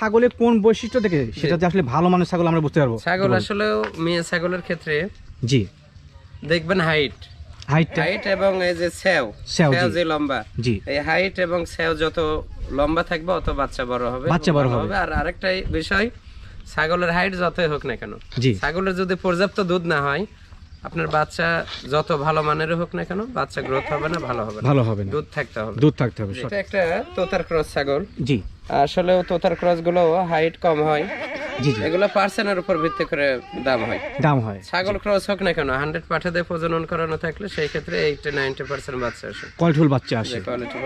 ছাগলের কোন বৈশিষ্ট্য দেখে সেটা যে আসলে ভালো মানের ছাগল আমরা বুঝতে পারবো? ছাগল আসলে মেয়ে ছাগলের ক্ষেত্রে জি দেখবেন হাইট এবং এই যে সেও যে লম্বা, এই হাইট এবং সেও যত লম্বা থাকবে অত বাচ্চা বড় হবে। আর আরেকটা বিষয়, ছাগলের হাইট যতই হোক না কেন, ছাগলের যদি পর্যাপ্ত দুধ না হয়, আপনার বাচ্চা যত ভালো মানের হোক না কেন, বাচ্চা গ্রোথ হবে না, ভালো হবে না। দুধ থাকতে হবে। এটা একটা তোতার ক্রস ছাগল। জি, আসলে তোতার ক্রস গুলো হাইট কম হয়, এগুলো পার্সেন্টের উপর ভিত্তি করে দাম হয়। ছাগল ক্রস হোক না কেন, 100 পাঠা দিয়ে প্রজনন করানো থাকলে সেই ক্ষেত্রে 80-90% বাচ্চা আসে, কোয়ালিটিফুল বাচ্চা আসে।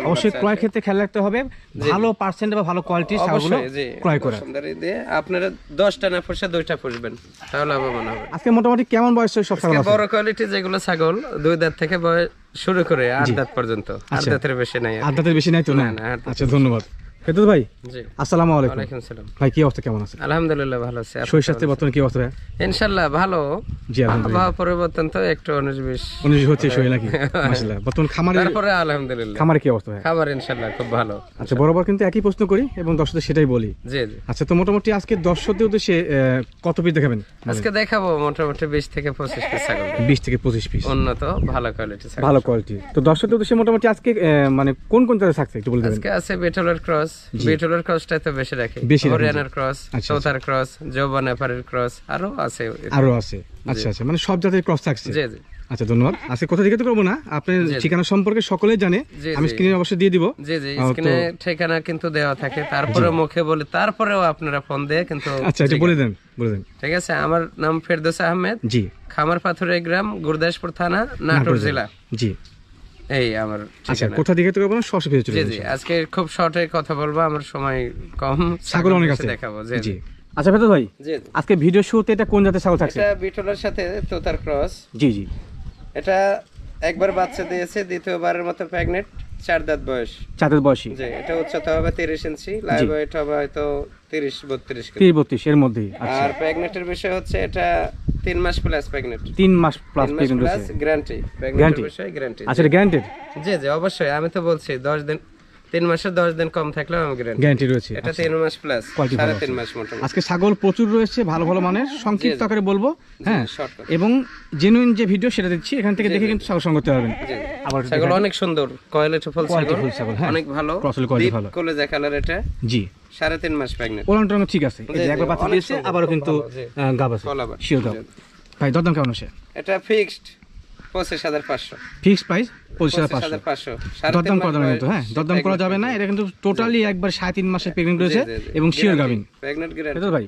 অবশ্যই ক্রয় ক্ষেত্রে খেয়াল রাখতে হবে, ভালো পার্সেন্ট বা ভালো কোয়ালিটির ছাগলগুলো ক্রয় করা। আপনারা 10টা না পুষে 2টা পুষবেন, তাহলে লাভবান হবে। আজকে মোটামুটি কেমন বয়স সব ছাগল আছে? বড় কোয়ালিটি যেগুলো ছাগল 2 দাঁত থেকে বয়স শুরু করে 8 দাঁত পর্যন্ত। 8 দাঁতের বেশি নাই। 8 দাঁতের বেশি নাই তো? না। আচ্ছা, ধন্যবাদ। ফেরদৌস ভাই, জি, আসসালামু আলাইকুম। ওয়ালাইকুম আসসালাম। ভাই কি অবস্থা, কেমন আছেন? আলহামদুলিল্লাহ ভালো আছি। শরীর স্বাস্থ্য বর্তমানে কি অবস্থা ভাই? ইনশাআল্লাহ ভালো। জি আলহামদুলিল্লাহ। আবহাওয়া পরিবর্তন তো একটু 19-20 হচ্ছে শরীর নাকি? মাশাআল্লাহ। বর্তমান খামারে তারপরে আলহামদুলিল্লাহ। খামারে কি অবস্থা ভাই? খাবার ইনশাআল্লাহ খুব ভালো। আচ্ছা, বরাবর কিন্তু একই প্রশ্ন করি এবং দর্শকদের সেটাই বলি। জি জি। আচ্ছা, তো মোটামুটি আজকে দর্শকদের উদ্দেশ্যে কত পিস দেখাবেন? আজকে দেখাবো মোটামুটি 20 থেকে 25 পিস ছাগল। 20 থেকে 25 পিস উন্নত ভালো কোয়ালিটি ছাগল। ভালো কোয়ালিটি। তো দর্শকদের উদ্দেশ্যে মোটামুটি আজকে মানে কোন কোন জাতের থাকছে একটু বলে দেবেন? আজকে আছে বেটলের ক্রস। বেটলের ক্রসটা তো বেশি রাখি। হরিয়ানার ক্রস, তোতার ক্রস, জৌবা নেপালের ক্রস, আরো আছে। আচ্ছা আচ্ছা, মানে সব জাতের ক্রস থাকছে। জি জি। আচ্ছা, ধন্যবাদ। আজকে কথা জিজ্ঞাসা করবো না, আপনার ঠিকানা সম্পর্কে সকলেই জানে, আমি স্ক্রিনে অবশ্যই দিয়ে দিব। জি জি, স্ক্রিনে ঠিকানা কিন্তু দেওয়া থাকে, তারপরে মুখে বলি, তারপরেও আপনারা ফোন দিয়ে কিন্তু। আচ্ছা, এটা বলে দেন। ঠিক আছে, আমার নাম ফেরদৌস আহমেদ। জি, খামার পাথুরে গ্রাম, গুরদাসপুর থানা, নাটোর জেলা। জি, এই আমার। আচ্ছা, কোথা দিকে তো বলবো, সরাসরি চলে যাবেন। জি জি, আজকে খুব শর্টে কথা বলবো, আমার সময় কম, ছাগল অনেক আছে দেখাবো। জি জি। আচ্ছা ফেরদৌস ভাই, আজকে ভিডিও শুরুতে এটা কোন জাতের ছাগল থাকছে? এটা বিটলের সাথে তোতার ক্রস। জি জি। এটা একবার বাচ্চা দিয়েছে, দ্বিতীয়বারের মতো প্রেগন্যান্ট, 4 দাঁত বয়স। 4 দাঁত বয়সী। জি, এটা উচ্চতা হবে 30 ইঞ্চি, লাইভ ওয়েট হবে হয়তো 30-32 কেজি। 30-32 এর মধ্যেই। আচ্ছা, আর প্রেগন্যান্টের বিষয় হচ্ছে এটা 3 মাস প্লাস প্রেগন্যান্ট। 3 মাস প্লাস প্রেগন্যান্ট আছে। গ্যারান্টি, প্রেগন্যান্টের বিষয় গ্যারান্টি। আচ্ছা, এটা গ্যারান্টেড? জি জি, অবশ্যই। আমি তো বলছি 10 দিন, 3 মাসের 10 দিন কম থাকলেও আমি গ্যারান্টি রয়েছে। এটা 3 মাস প্লাস, 3.5 মাস মোটামুটি। আজকে ছাগল প্রচুর রয়েছে, ভালো ভালো মানের, সংক্ষিপ্ত আকারে বলবো, হ্যাঁ, এবং জেনুইন যে ভিডিও সেটা দিচ্ছি, এখান থেকে দেখে কিন্তু ছাগল সংগ্রহ করতে পারবেন। আবার ছাগল অনেক সুন্দর, কোয়ালিটি ফুল ছাগল, অনেক ভালো, কোয়ালিটি ভালো, কলেজা কালার। এটা জি 3.5 মাস প্রেগন্যান্ট, ওলান ঠিক আছে। এই যে একবার বাচ্চা দিয়েছে, আবারও কিন্তু গাব আছে, শিওর গাব। ভাই দরদাম কেমন আছে? এটা ফিক্সড 25,500। Fixed price 25,500। দরদাম করা যাবে কিন্তু, হ্যাঁ, দরদাম করা যাবে না। এটা কিন্তু টোটালি একবার 3.5 মাসের প্রেগন্যান্ট রয়েছে এবং শিওর গাবিন প্রেগন্যান্ট গ্যারান্টি। ভাই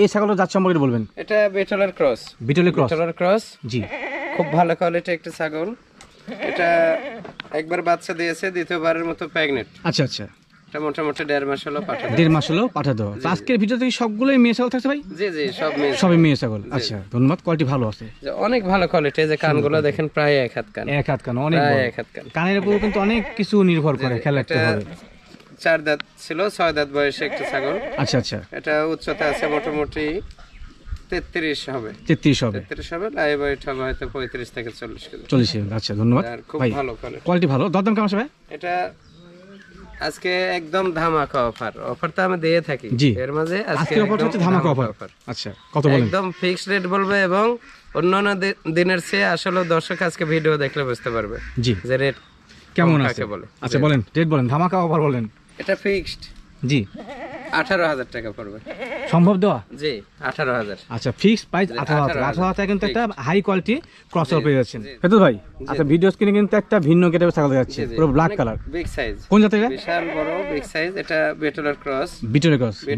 এই ছাগলের জাত সম্পর্কে বলবেন? এটা বেটলের ক্রস। বেটলের ক্রস, জি, খুব ভালো কোয়ালিটি একটা ছাগল। এটা একবার বাচ্চা দিয়েছে, দ্বিতীয়বারের মতো প্রেগন্যান্ট। আচ্ছা আচ্ছা, এটা মোটামুটি 1.5 মাস হলো পাঠা। 1.5 মাস হলো পাঠা দেওয়া। তো আজকের ভিডিও থেকে সবগুলোই মেয়ে ছাগল থাকছে ভাই? জি জি, সবই মেয়ে ছাগল। আচ্ছা, ধন্যবাদ। কোয়ালিটি ভালো আছে, অনেক ভালো কোয়ালিটি। এই যে কানগুলো দেখেন, প্রায় 1 হাত কান। 1 হাত কান, অনেক বড় 1 হাত কান। কানের উপর কিন্তু অনেক কিছু নির্ভর করে, খেয়াল রাখতে হবে। 4 দাঁত ছিল, 6 দাঁত বয়সে একটা ছাগল। আচ্ছা আচ্ছা, এটা উচ্চতা আছে মোটামুটি 33 হবে। 33 হবে, লাইভ ওয়েট হবে হয়তো 35 থেকে 40 কেজি। 40। আচ্ছা, ধন্যবাদ। খুব ভালো কোয়ালিটি ভালো। দরদাম কেমন আছে ভাই? এটা আজকে একদম ধামাকা অফার তো আমি দিয়ে থাকি, এর মাঝে আজকে অফার হচ্ছে ধামাকা অফার। আচ্ছা, কত বলেন? একদম ফিক্সড রেট বলবে, এবং অন্যান্য দিনের চেয়ে আসলে দর্শক আজকে ভিডিও দেখলে বুঝতে পারবে জি যে রেট কেমন আছে বলে। আচ্ছা বলেন, রেট বলেন, ধামাকা অফার বলেন। এটা ফিক্সড জি 18,000 টাকা পড়বে। সম্ভব দেওয়া? জি 18,000। আচ্ছা, ফিক্সড প্রাইস 18,000 কিন্তু একটা হাই কোয়ালিটি ক্রসওভার পেয়ে যাচ্ছেন ফেরদৌস ভাই। আচ্ছা, ভিডিও স্ক্রিনে কিন্তু একটা ভিন্ন গেটে ছাগল যাচ্ছে, পুরো ব্ল্যাক কালার, বিগ সাইজ। কোন জাতের? বিশাল বড় বিগ সাইজ। এটা বেটলের ক্রস।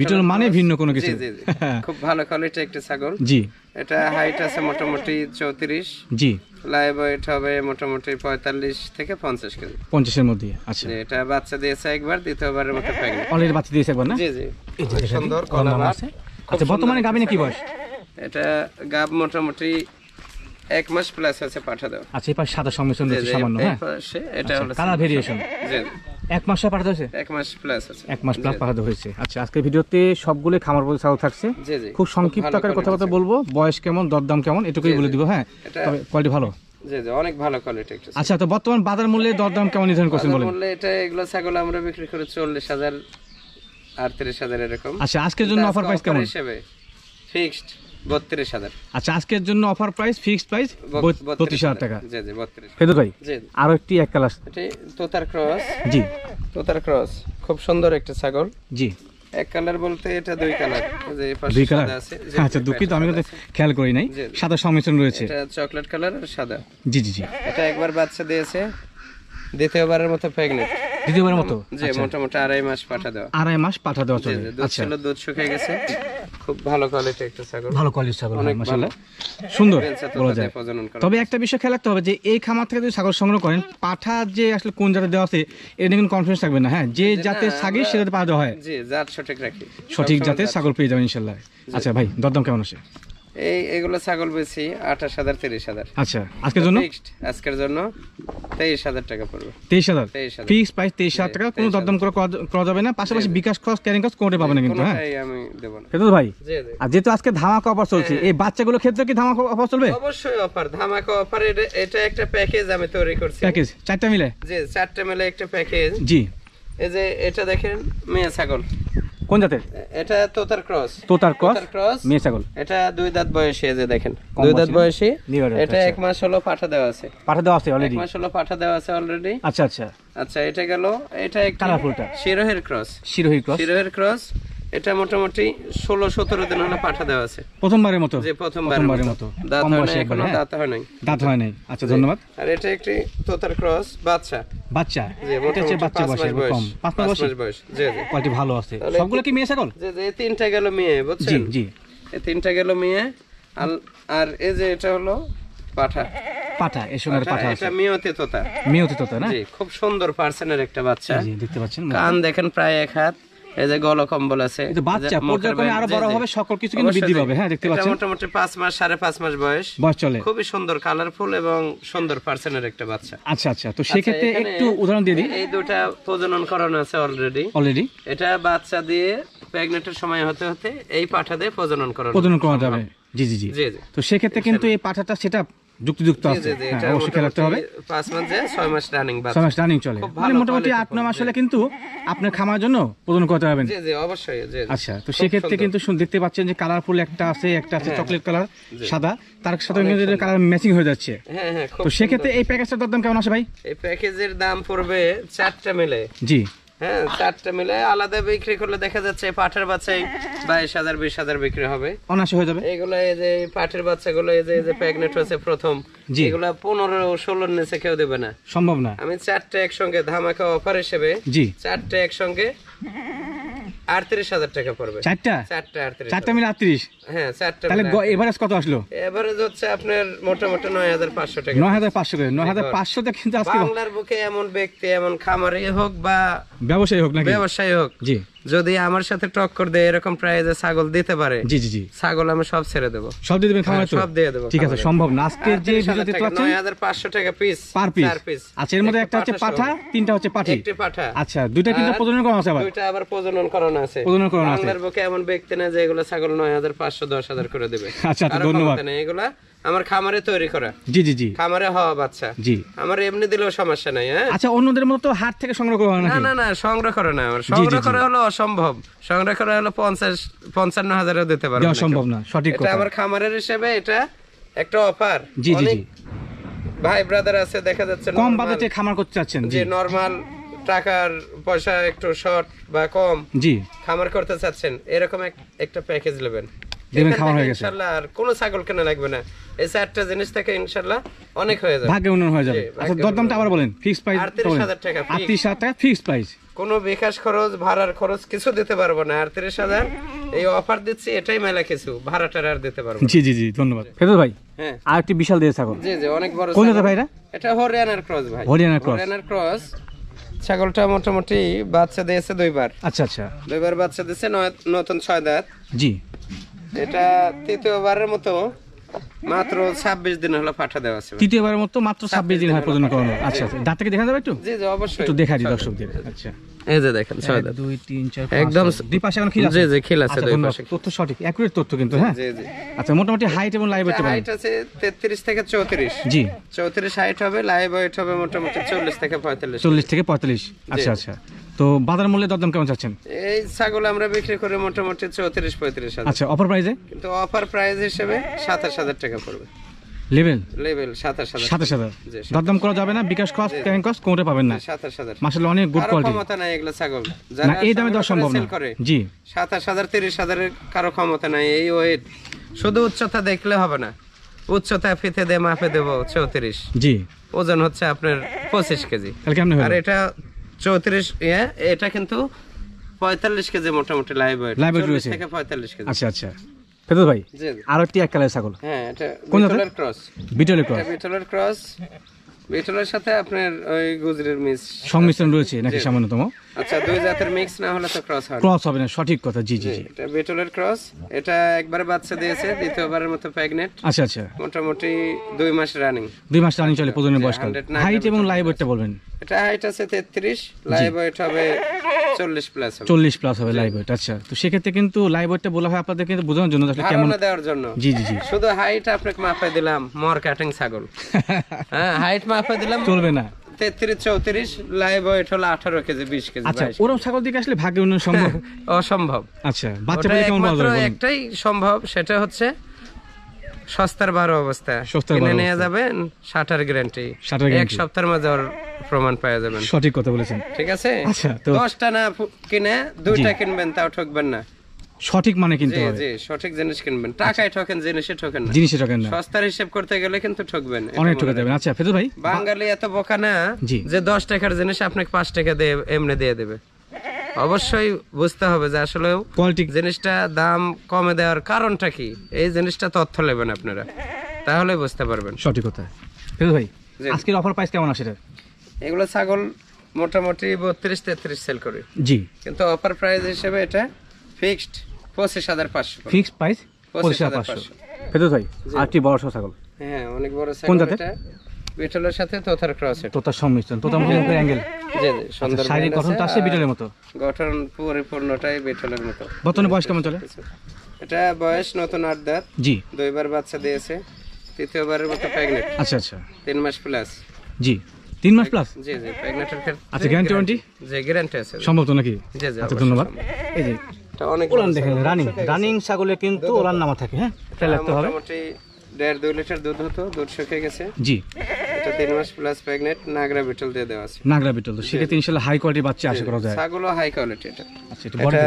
বিটল মানে ভিন্ন কোনো কিছু। জি জি, খুব ভালো কোয়ালিটি একটা ছাগল। জি, এটা হাইট আছে মোটামুটি 34। জি, লাইভ ওয়েট হবে মোটামুটি 45 থেকে 50 কেজি। 50 এর মধ্যে। আচ্ছা, এটা বাচ্চা দিয়েছে একবার, দ্বিতীয়বারের মতো প্রেগন্যান্ট। অলরেডি বাচ্চা দিয়েছে একবার না? জি জি, এই যে সুন্দর কলার আছে। আচ্ছা, বর্তমানে গাবিনে কি বয়স? এটা গাব মোটামুটি 1 মাস প্লাস আছে পাঠা দেওয়া। আচ্ছা, এই পাশে সাদা সংমিশ্রণ রয়েছে সামান্য, হ্যাঁ, এটা হলো কালার ভেরিয়েশন। জি, 1 মাস পাঠা হয়েছে? 1 মাস প্লাস আছে। 1 মাস প্লাস পাঠা হয়েছে। আচ্ছা, আজকের ভিডিওতে সবগুলো খামার পদ্ধতি ছাগল থাকছে। জি জি, খুব সংক্ষিপ্ত আকারে কথাবার্তা বলবো, বয়স কেমন, দরদাম কেমন, এটুকুই বলে দিব। হ্যাঁ, তবে কোয়ালিটি ভালো। জি জি, অনেক ভালো কোয়ালিটি। আচ্ছা, তো বর্তমান বাজার মূল্যে দরদাম কেমন নির্ধারণ করছেন বলেন? মূল্যে এটা এগুলো ছাগল আমরা বিক্রি করে 40,000 38,000 এরকম। আচ্ছা, আজকের জন্য অফার প্রাইস কেমন? হিসেবে ফিক্সড 32,000। আচ্ছা, আজকের জন্য অফার প্রাইস ফিক্সড প্রাইস 32,000 টাকা। জি জি 32। ফেদর ভাই, জি আরো একটি এক কালার, এটি তোতার ক্রস। জি, তোতার ক্রস খুব সুন্দর একটা ছাগল। জি, এক কালার বলতে এটা দুই কালার, যে এই পাশে দুই কালার সাদা আছে। আচ্ছা, দুঃখিত, আমি কিন্তু খেয়াল করি নাই, সাদা সংমিশ্রণ রয়েছে। এটা চকলেট কালার আর সাদা। জি জি জি। এটা একবার বাচ্চা দিয়েছে, দ্বিতীয়বারের মতো প্রেগন্যান্ট। দ্বিতীয়বারের মতো? জি, মোটামুটি 2.5 মাস পাঠা দেওয়া। 2.5 মাস পাঠা দেওয়া চলে। আচ্ছা, দুধ শুকিয়ে গেছে, খুব ভালো কোয়ালিটি একটা ছাগল। ভালো কোয়ালিটির ছাগল, মাশাআল্লাহ, সুন্দর বলা যায়। প্রজনন করা। তবে একটা বিষয় খেয়াল রাখতে হবে যে এই খামার থেকে যদি ছাগল সংগ্রহ করেন, পাঠা যে আসলে কোন জাতের দেওয়া আছে এটা কিন্তু কনফিডেন্স থাকবে না। হ্যাঁ, যে জাতের ছাগল সেটাতে পাঠা দেওয়া হয়। জি, জাত সঠিক রাখি, সঠিক জাতের ছাগল পেয়ে যাবেন ইনশাআল্লাহ। আচ্ছা ভাই, দরদাম কেমন আছে? এগুলো ছাগল বেশি 28,000 30,000। আচ্ছা, আজকের জন্য ফিক্সড আজকের জন্য 23,000 টাকা পড়বে। 23,000 ফিক্স প্রাইস, 23,000 টাকা, কোনো দরদাম করা যাবে না। পাশাপাশি বিকাশ খরচ, ক্যারিং কস্ট কোনটা পাবেন না কিন্তু। হ্যাঁ, আমি দেব না। কিন্তু ভাই, জি জি। আর যেহেতু আজকে ধামাকা অফার চলছে, এই বাচ্চাগুলোর ক্ষেত্রে কি ধামাকা অফার চলবে? অবশ্যই অফার, ধামাকা অফার। এটা একটা প্যাকেজ আমি তৈরি করছি। প্যাকেজ 4টা মিলে? জি, 4টা মিলে একটা প্যাকেজ। জি। এই যে এটা দেখেন, মেয়ে ছাগল। কোন জাতের? এটা তোতার ক্রস। তোতার ক্রস মেয়ে ছাগল। এটা 2 দাঁত বয়সী, এই যে দেখেন 2 দাঁত বয়সী। এটা 1 মাস হলো পাঠা দেওয়া আছে। পাঠা দেওয়া আছে অলরেডি? 1 মাস হলো পাঠা দেওয়া আছে অলরেডি। আচ্ছা আচ্ছা আচ্ছা, এটা গেল। এটা একটা কালারফুলটা শিরোহের ক্রস। শিরোহের ক্রস। এটা মোটামুটি 16-17 দিন হলো পাঠা দেওয়া আছে। প্রথমবারের মতো? যে প্রথমবারের মতো। দাঁত হয় নাই এখনো, দাঁত হয় নাই। দাঁত হয় নাই। আচ্ছা, ধন্যবাদ। আর এটা একটি তোতার ক্রস বাচ্চা। এটা হচ্ছে বাচ্চা বয়স, 5 মাস বয়স। জি জি, কোয়ালিটি ভালো আছে। সবগুলো কি মেয়ে ছাগল? জি জি, 3টা গেল মেয়ে, বুঝছেন? জি জি, এই 3টা গেল মেয়ে। আর এই যে এটা হলো পাঠা। এর সঙ্গে পাঠা আছে। এটা মিয়তি তোতা না? জি, খুব সুন্দর পার্সেন্টের একটা বাচ্চা। জি, দেখতে পাচ্ছেন, কান দেখেন প্রায় 1 হাত। এই যে গলা কম্বল আছে। এটা বাচ্চা পর্যায়ক্রমে আরো বড় হবে, সকল কিছু কিন্তু বৃদ্ধি পাবে। হ্যাঁ, দেখতে পাচ্ছেন। এটা মোটামুটি 5 মাস 5.5 মাস বয়স চলে। খুবই সুন্দর, কালারফুল এবং সুন্দর পার্সেন্টের একটা বাচ্চা। আচ্ছা আচ্ছা, তো সেই ক্ষেত্রে একটু উদাহরণ দিয়ে দিই। এই দুটো প্রজনন করানো আছে অলরেডি। এটা বাচ্চা দিয়ে প্রেগন্যান্টের সময় হতে হতে এই পাঠা দিয়ে প্রজনন করা যাবে। জি জি জি। তো সেই ক্ষেত্রে কিন্তু এই পাঠাটা সেটা যুক্তিযুক্ত আছে, অবশ্যই খেয়াল রাখতে হবে। 5 মাস যে 6 মাস রানিং বাচ্চা, 6 মাস রানিং চলে, মানে মোটামুটি 8-9 মাস হলে কিন্তু আপনার খামার জন্য প্রজনন করতে পারবেন। জি জি, অবশ্যই। জি। আচ্ছা, তো সেই ক্ষেত্রে কিন্তু দেখতে পাচ্ছেন যে কালারফুল একটা আছে চকলেট কালার, সাদা, তার সাথে কিন্তু কালার ম্যাচিং হয়ে যাচ্ছে। হ্যাঁ হ্যাঁ, তো সেই ক্ষেত্রে এই প্যাকেজটার দাম কেমন আসে ভাই? এই প্যাকেজের দাম পড়বে 4টা মিলে। জি। হ্যাঁ, 4টা মিলে আলাদা বিক্রি করলে দেখা যাচ্ছে পাঠের বাচ্চাই 22,000 20,000 বিক্রি হবে, অনায়াসে হয়ে যাবে। এগুলো এই যে পাঠের বাচ্চাগুলো এই যে প্রেগন্যান্ট হয়েছে প্রথম, এগুলো 15-16 নিচে কেউ দেবে না, সম্ভব না। আমি 4টা একসঙ্গে ধামাকা অফার হিসেবে, জি, 4টা একসঙ্গে 38,000 টাকা পড়বে। 4টা মিলে 38? হ্যাঁ, 4টা। তাহলে এভারেজ কত আসলো? এভারেজ হচ্ছে আপনার মোটামুটি 9,500 টাকা। 9,500 করে? 9,500 তে কিন্তু আজকে বাংলার বুকে এমন ব্যক্তি, এমন খামারি হোক বা ব্যবসায়ী হোক, জি, যদি আমার সাথে টক্কর দেয় এরকম প্রাইজে ছাগল দিতে পারে, জি জি জি, ছাগল আমি সব ছেড়ে দেব। সব দিয়ে দেবেন খামারে? সব দিয়ে দেব। ঠিক আছে, সম্ভব না। আজকে যে ভিডিওতে তো আছে 9,500 টাকা পিস, পার পিস। আচ্ছা, এর মধ্যে একটা হচ্ছে পাঠা, 3টা হচ্ছে পাঠি। একটি পাঠা। আচ্ছা, 2টা কিন্তু প্রজনন করানো আছে, আবার 2টা আবার প্রজনন করানো আছে। বাংলার বুকে এমন ব্যক্তি না যে এগুলো ছাগল 9,500 10,000 করে দেবে। আচ্ছা, ধন্যবাদ। এগুলা আমার খামারে তৈরি করা। জি জি জি, খামারে হওয়া বাচ্চা। জি, আমার এমনি দিলেও সমস্যা নাই। হ্যাঁ, আচ্ছা, অন্যদের মতো হাট থেকে সংগ্রহ করা না? না না, সংগ্রহ করা না। আমার সংগ্রহ করা হলো অসম্ভব। সংগ্রহ করা হলো 50-55,000 দিতে পারবো না, সম্ভব না। সঠিক কথা। এটা আমার খামারের হিসেবে এটা একটা অফার। জি জি জি, ভাই ব্রাদার আছে, দেখা যাচ্ছে কম বাজেটে খামার করতে চাচ্ছেন, যে নরমাল টাকার পয়সা একটু শর্ট বা কম, জি, খামার করতে চাচ্ছেন, এরকম একটা প্যাকেজ নেবেন, ইনশাআল্লাহ আর কোনো ছাগল কেনা লাগবে না। এই 4টা জিনিস থেকে ইনশাআল্লাহ অনেক হয়ে যাবে, ভাগ্য উন্নয়ন হয়ে যাবে। আচ্ছা, দরদামটা আবার বলেন। ফিক্স প্রাইস 38,000 টাকা। 38,000 টাকা ফিক্স প্রাইস, কোনো বিকাশ খরচ, ভাড়ার খরচ কিছু দিতে পারবো না। 38,000 এই অফার দিচ্ছি, এটাই মেলা কিছু, ভাড়াটা আর দিতে পারবো। জি জি জি, ধন্যবাদ। ফেরদৌস ভাই, হ্যাঁ, আর একটি বিশাল দেহ ছাগল। জি জি, অনেক বড়। কোন জায়গা ভাই এটা? হরিয়ানার ক্রস ভাই, হরিয়ানার ক্রস। ছাগলটা মোটামুটি বাচ্চা দিয়েছে 2বার। আচ্ছা আচ্ছা, 2বার বাচ্চা দিয়েছে, নতুন 6 দাঁত। জি, এটা তৃতীয়বারের মতো মাত্র 26 দিন হলো পাঠা দেওয়া আছে। তৃতীয়বারের মতো মাত্র 26 দিন হয় প্রজনন করানো। আচ্ছা, দাঁতটাকে দেখা যাবে একটু? জি জি, অবশ্যই একটু দেখা দিই দর্শকদের। আচ্ছা। এই যে দেখেন 6 দাঁত 2 3 4 একদম দুই পাশে এখন খিল আছে। জি জি খিল আছে দুই পাশে। তথ্য সঠিক অ্যাকুরেট তথ্য কিন্তু, হ্যাঁ জি জি। আচ্ছা মোটামুটি হাইট এবং লাইভ ওয়েট হাইট আছে 33 থেকে 34। জি 34 হাইট হবে, লাইভ ওয়েট হবে মোটামুটি 40 থেকে 45। 40 থেকে 45। আচ্ছা আচ্ছা। তো বাজার মূল্যে দরদাম কেমন চাচ্ছেন? এই ছাগল আমরা বিক্রি করে মোটামুটি 34-35 হাজার। আচ্ছা অফার প্রাইসে? কিন্তু অফার প্রাইস হিসেবে 27,000 টাকা পড়বে। লেভেল 27,000। 27,000 দরদাম করা যাবে না, বিকাশ কস্ট ক্যারিং কস্ট কোনটা পাবেন না। 27,000 মাশাআল্লাহ অনেক গুড কোয়ালিটি। ক্ষমতা নাই এগুলা ছাগল না এই দামে দেওয়া সম্ভব না। জি 27,000 30,000 এর কারো ক্ষমতা নাই এই ওয়েট। শুধু উচ্চতা দেখলে হবে না, উচ্চতা ফিতে দিয়ে মাপে দেব 34। জি ওজন হচ্ছে আপনার 25 কেজি। তাহলে কেমনে আর হবে? এটা 34 এটা কিন্তু 45 কেজি মোটামুটি লাইভ ওয়েট। লাইভ ওয়েট রয়েছে থেকে 45 কেজি। আচ্ছা আচ্ছা ফেদর ভাই জি আর একটি এক কালার ছাগল। হ্যাঁ এটা কোন বিটলের ক্রস। বিটলের ক্রস। বিটলের ক্রস, বিটলের সাথে আপনার ওই গুজরের মিক্স সংমিশ্রণ রয়েছে নাকি সামান্যতম? আচ্ছা দুই জাতের মিক্স না হলে তো ক্রস হয় না। ক্রস হবে না, সঠিক কথা। জি জি জি এটা বিটলের ক্রস। এটা একবারে বাচ্চা দিয়েছে, দ্বিতীয়বারের মতো প্রেগন্যান্ট। আচ্ছা আচ্ছা মোটামুটি 2 মাস রানিং। 2 মাস রানিং চলে প্রজননের বয়সকাল। হাইট এবং লাইভ ওয়েটটা বলবেন? এটা হাইট আছে 33, লাইভ ওয়েট হবে 40 প্লাস হবে। 40 প্লাস হবে লাইভ ওয়েট। আচ্ছা তো সেক্ষেত্রে কিন্তু লাইভ ওয়েটটা বলা হয় আপনাদের কিন্তু বোঝানোর জন্য আসলে কেমন ধারণা দেওয়ার জন্য। জি জি জি শুধু হাইট আপনাকে মাপে দিলাম, মর কাটিং ছাগল। হ্যাঁ হাইট মাপে দিলাম চলবে না। 33 34, লাইভ ওয়েট হলো 18 কেজি 20 কেজি। আচ্ছা ওরকম ছাগল দিকে আসলে ভাগ্য উন্নয়ন সম্ভব? অসম্ভব। আচ্ছা বাচ্চা পেলে কেমন পাওয়া যাবে? একটাই সম্ভব, সেটা হচ্ছে সস্তার 12 অবস্থা। কিনে নিয়ে যাবেন 60 গ্যারান্টি, এক সপ্তাহের মধ্যে ওর প্রমাণ পাওয়া যাবেন। সঠিক কথা বলেছেন। ঠিক আছে। আচ্ছা তো 10টা না কিনে 2টা কিনবেন, তাও ঠকবেন না। সঠিক মানে কিনতে হবে। জি সঠিক জিনিস কিনবেন। টাকায় ঠকেন, জিনিসে ঠকেন না। জিনিসে ঠকেন না। সস্তার হিসাব করতে গেলে কিন্তু ঠকবেন, অনেক ঠকে যাবেন। আচ্ছা ফেদর ভাই বাঙালি এত বোকা না যে 10 টাকার জিনিস আপনাকে 5 টাকা দিয়ে এমনি দিয়ে দেবে। অবশ্যই বুঝতে হবে যে আসলে কোয়ালিটি জিনিসটা দাম কমে দেওয়ার কারণটা কি, এই জিনিসটা তথ্য নেবেন আপনারা, তাহলে বুঝতে পারবেন। সঠিক কথা। ফেদর ভাই আজকের অফার প্রাইস কেমন আছে এটা? এগুলো ছাগল মোটামুটি 32-33 সেল করে। জি কিন্তু অফার প্রাইস হিসেবে এটা ফিক্সড 25,500। Fixed price 25,500। ফেদর ভাই আরেকটি বড় ছাগল। হ্যাঁ অনেক বড় ছাগল। কোন জাতের? এটা বিটলের সাথে তোতার ক্রস। তোতার সংমিশ্রণ। তোতার মতো অ্যাঙ্গেল। জি জি সুন্দর। শারীরিক গঠনটা আছে বিটলের মতো। গঠন পরিপূর্ণটাই বিটলের মতো। বর্তমানে বয়স কেমন চলে? এটা বয়স নতুন 8 দাঁত। জি 2 বার বাচ্চা দিয়েছে, তৃতীয়বারের মতো প্রেগন্যান্ট। আচ্ছা আচ্ছা 3 মাস প্লাস। জি 3 মাস প্লাস। জি জি প্রেগন্যান্টের ক্ষেত্রে আচ্ছা গ্যারান্টি ওয়ারেন্টি? জি গ্যারান্টি আছে। সম্ভব তো নাকি? জি জি আচ্ছা ধন্যবাদ। এই যে এটা অনেক ওলান দেখেন রানিং ছাগলে কিন্তু ওলান নামা থাকে। হ্যাঁ এটা লাগতে হবে। মোটামুটি 1.5-2 লিটার দুধ হতো, দুধ শুকিয়ে গেছে। জি এটা 3 মাস প্লাস প্রেগন্যান্ট, নাগরা বিটল দিয়ে দেওয়া আছে। নাগরা বিটল তো সেক্ষেত্রে ইনশাআল্লাহ হাই কোয়ালিটির বাচ্চা আশা করা যায়। ছাগলও হাই কোয়ালিটি। এটা আচ্ছা এটা বড় এটা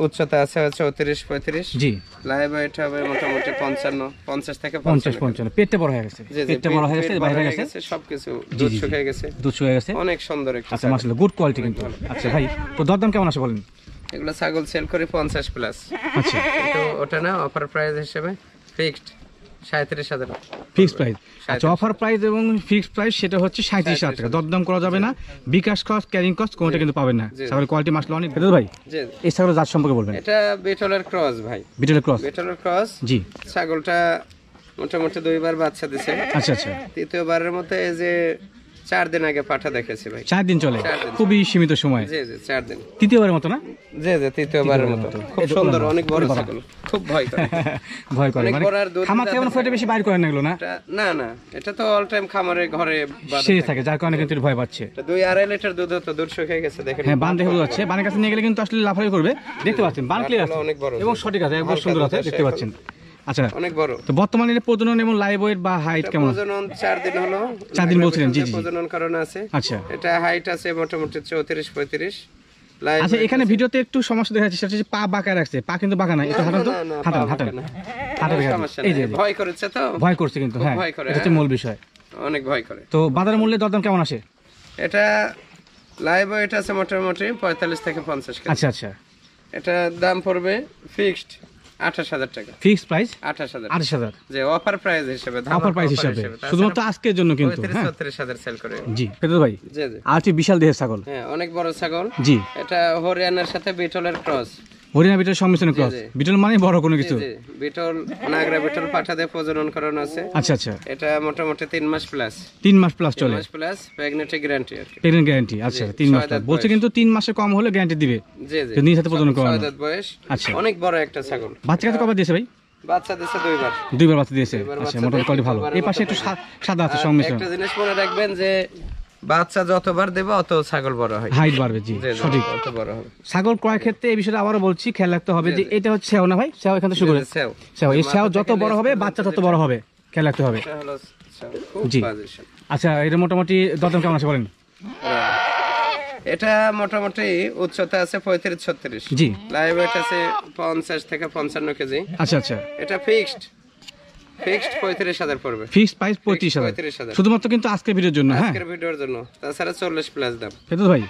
উচ্চতা আছে 34-35। জি লাইভ ওয়েট হবে মোটামুটি 50 থেকে 50-55। পেটটা বড় হয়ে গেছে। পেটটা বড় হয়ে গেছে, বাইরে হয়ে গেছে, সবকিছু দুধ শুকিয়ে গেছে। দুধ শুকিয়ে গেছে। অনেক সুন্দর একটা। আচ্ছা মাশাআল্লাহ গুড কোয়ালিটি কিন্তু। আচ্ছা ভাই তো দরদাম কেমন আছে বলেন? এগুলো ছাগল সেল করে 50 প্লাস। আচ্ছা কিন্তু ওটা না অফার প্রাইস হিসেবে ফিক্সড 37,000। Fixed price. আচ্ছা অফার প্রাইস এবং ফিক্সড প্রাইস সেটা হচ্ছে 37,000 টাকা। দরদাম করা যাবে না, বিকাশ কস্ট ক্যারিং কস্ট কোনটা কিন্তু পাবেন না। ছাগলের কোয়ালিটি মাশাআল্লাহ অনেক। ফেদর ভাই জি এই ছাগলের জাত সম্পর্কে বলবেন? এটা বিটলের ক্রস ভাই। বিটলের ক্রস। বিটলের ক্রস। জি ছাগলটা মোটামুটি 2 বার বাচ্চা দিছে। আচ্ছা আচ্ছা তৃতীয়বারের মতো এই যে 4 দিন আগে পাঠা দেখেছি ভাই। 4 দিন চলে, খুবই সীমিত সময়। জি জি 4 দিন। তৃতীয়বারের মতো না? জি জি তৃতীয়বারের মতো। খুব সুন্দর, অনেক বড় ছাগল, খুব ভয় করে। ভয় করে অনেক মানে বড়। আর দুধ খামার থেকে ফটো বেশি বাইর করেন না এগুলো না? না না এটা তো অল টাইম খামারে ঘরে সেই থাকে, যার কারণে কিন্তু ভয় পাচ্ছে। এটা 2-2.5 লিটার দুধ হতো, দুধ শুকিয়ে গেছে দেখেন। হ্যাঁ বান দেখে বোঝা যাচ্ছে। বানের কাছে নিয়ে গেলে কিন্তু আসলে লাফালাফি করবে। দেখতে পাচ্ছেন বান ক্লিয়ার আছে অনেক বড় এবং সঠিক আছে, একবার সুন্দর আছে, দেখতে পাচ্ছেন। আচ্ছা অনেক বড়। তো বর্তমানে এর প্রজনন এবং লাইভ ওয়েট বা হাইট কেমন? প্রজনন 4 দিন হলো। 4 দিন বলছিলেন। জি জি প্রজনন কারণে আছে। আচ্ছা এটা হাইট আছে মোটামুটি 34-35। আচ্ছা এখানে ভিডিওতে একটু সমস্যা দেখা যাচ্ছে, সেটা হচ্ছে পা বাঁকা রাখছে। পা কিন্তু বাঁকা না, এটা হাঁটান তো, হাঁটান হাঁটান হাঁটা দেখা যাচ্ছে। এই যে ভয় করেছে তো, ভয় করছে কিন্তু। হ্যাঁ এটা হচ্ছে মূল বিষয়। অনেক ভয় করে। তো বাজার মূল্যে দরদাম কেমন আসে? এটা লাইভ ওয়েট আছে মোটামুটি 45 থেকে 50 কেজি। আচ্ছা আচ্ছা এটা দাম পড়বে ফিক্সড 28,000 টাকা। Fixed price 28,000। যে অফার প্রাইস হিসেবে, অফার প্রাইস হিসেবে শুধুমাত্র আজকের জন্য কিন্তু। 33-34,000 সেল করে। জি ফেদর ভাই জি জি আর কি বিশাল দেহের ছাগল। হ্যাঁ অনেক বড় ছাগল। জি এটা হরিয়ানার সাথে বিটলের ক্রস। হরিয়ানা বিটল সংমিশ্রণ ক্রস। বিটল মানে বড় কোনো কিছু। বিটল নাগরা বিটল পাঠা দিয়ে প্রজনন করানো আছে। আচ্ছা আচ্ছা। এটা মোটামুটি 3 মাস প্লাস। 3 মাস প্লাস চলে। 3 মাস প্লাস প্রেগন্যান্ট গ্যারান্টি আর কি। Pregnant guarantee. আচ্ছা 3 মাস প্লাস। বলছে কিন্তু 3 মাসে কম হলে গ্যারান্টি দিবে। জি জি। যদি সাথে প্রজনন করানো। 6 দাঁত বয়স। আচ্ছা। অনেক বড় একটা ছাগল। বাচ্চা কত কবে দিয়েছে ভাই? বাচ্চা দিয়েছে 2 বার। 2 বার বাচ্চা দিয়েছে। আচ্ছা মোটামুটি কোয়ালিটি ভালো। এই পাশে একটু সাদা আছে সংমিশ্রণ। একটা জিনিস মনে রাখবেন যে বাচ্চা যতবার দেবে অত ছাগল বড় হয়, হাইট বাড়বে। জি সঠিক, অত বড় হবে। ছাগল ক্রয় ক্ষেত্রে এই বিষয়টা আবারও বলছি, খেয়াল রাখতে হবে যে এটা হচ্ছে সেও না ভাই, সেও এখান থেকে শুরু করে সেও, এই সেও যত বড় হবে বাচ্চা তত বড় হবে, খেয়াল রাখতে হবে। জি আচ্ছা, এটা মোটামুটি দরদাম কেমন আছে বলেন? এটা মোটামুটি উচ্চতা আছে 35-36। জি। লাইভ ওয়েট আছে 50 থেকে 55 কেজি। আচ্ছা আচ্ছা। এটা ফিক্সড 35,000 পড়বে। ফিক্সড প্রাইস 35,000 শুধুমাত্র কিন্তু আজকের ভিডিওর জন্য। হ্যাঁ আজকের ভিডিওর জন্য। তাছাড়া 40 প্লাস দাম। ফেরদৌস ভাই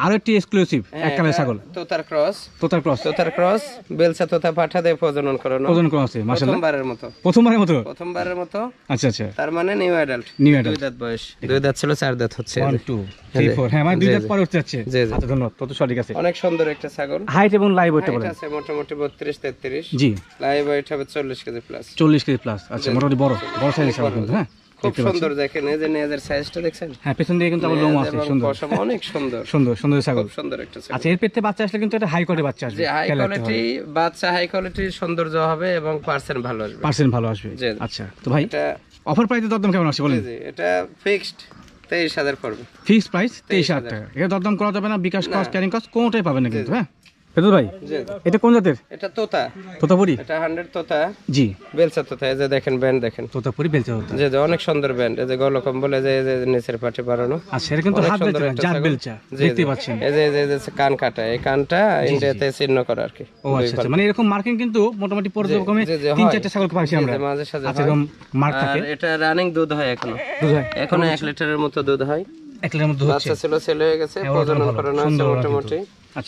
আরো একটি এক্সক্লুসিভ এক কালার ছাগল, তোতার ক্রস। তোতার ক্রস। তোতার ক্রস বেলসা তোতা পাঠা দিয়ে প্রজনন করানো। প্রজনন করা আছে মাশাআল্লাহ। প্রথমবারের মতো। প্রথমবারের মতো। প্রথমবারের মতো। আচ্ছা আচ্ছা। তার মানে নিউ অ্যাডাল্ট। 2 দাঁত বয়স। 2 দাঁত ছিল 4 দাঁত হচ্ছে। 1 2 3 4। হ্যাঁ মানে 2 দাঁত পরে উঠতে যাচ্ছে। আচ্ছা ধন্যবাদ, তত সঠিক আছে। অনেক সুন্দর একটা ছাগল। হাইট এবং লাইভ ওয়েটটা বলেন? এটা আছে মোটামুটি 32-33। জি। লাইভ ওয়েট হবে 40 কেজি প্লাস। 40 KG plus. আচ্ছা মোটামুটি বড় বড় সাইজের ছাগল কিন্তু। হ্যাঁ খুব সুন্দর, দেখেন এই যে নেজের সাইজটা দেখছেন? হ্যাঁ পেছন দিকে কিন্তু আবার লোম আছে, সুন্দর পশম অনেক সুন্দর। সুন্দর সুন্দর ছাগল, খুব সুন্দর একটা ছাগল। আচ্ছা এর পেটে বাচ্চা আসলে কিন্তু এটা হাই কোয়ালিটি বাচ্চা আসবে। যে হাই কোয়ালিটি বাচ্চা, হাই কোয়ালিটির সৌন্দর্য হবে এবং পার্সেন্ট ভালো আসবে। পার্সেন্ট ভালো আসবে। আচ্ছা তো ভাই এটা অফার প্রাইসে দরদাম কেমন আসছে বলেন? জি এটা ফিক্সড 23,000 পড়বে। ফিক্সড প্রাইস 23,000 টাকা। এটা দরদাম করা যাবে না, বিকাশ কস্ট, ক্যারিং কস্ট কোনটাই পাবেন না কিন্তু। হ্যাঁ ফেরদৌস ভাই এটা কোন জাতের? এটা তোতা। তোতাপুরি? এটা 100 তোতা। জি। বেলসা তোতা। এই যে দেখেন ব্যান্ড দেখেন। তোতাপুরি বেলসা তোতা। যে অনেক সুন্দর ব্যান্ড। এই যে গলকম বলে যে নিচের পাটে বানানো। আচ্ছা এটা কিন্তু হাত বেলচা, জাত বেলচা দেখতে পাচ্ছেন। এই যে কান কাটা, এই কানটা ইন্ডিয়াতে চিহ্ন করা আর কি। ও আচ্ছা আচ্ছা, মানে এরকম মার্কিং কিন্তু মোটামুটি পর্যবেক্ষণে 3-4টা ছাগল পাইছি আমরা। মাঝে সাথে আচ্ছা এরকম মার্ক থাকে। আর এটা রানিং দুধ হয় এখনো। দুধ হয় এখনো 1 লিটারের মতো দুধ হয়। 1 লিটারের মতো দুধ হচ্ছে। বাচ্চা ছিল, ছেলে হয়ে গেছে, প্রজনন করানো আছে মোটামুটি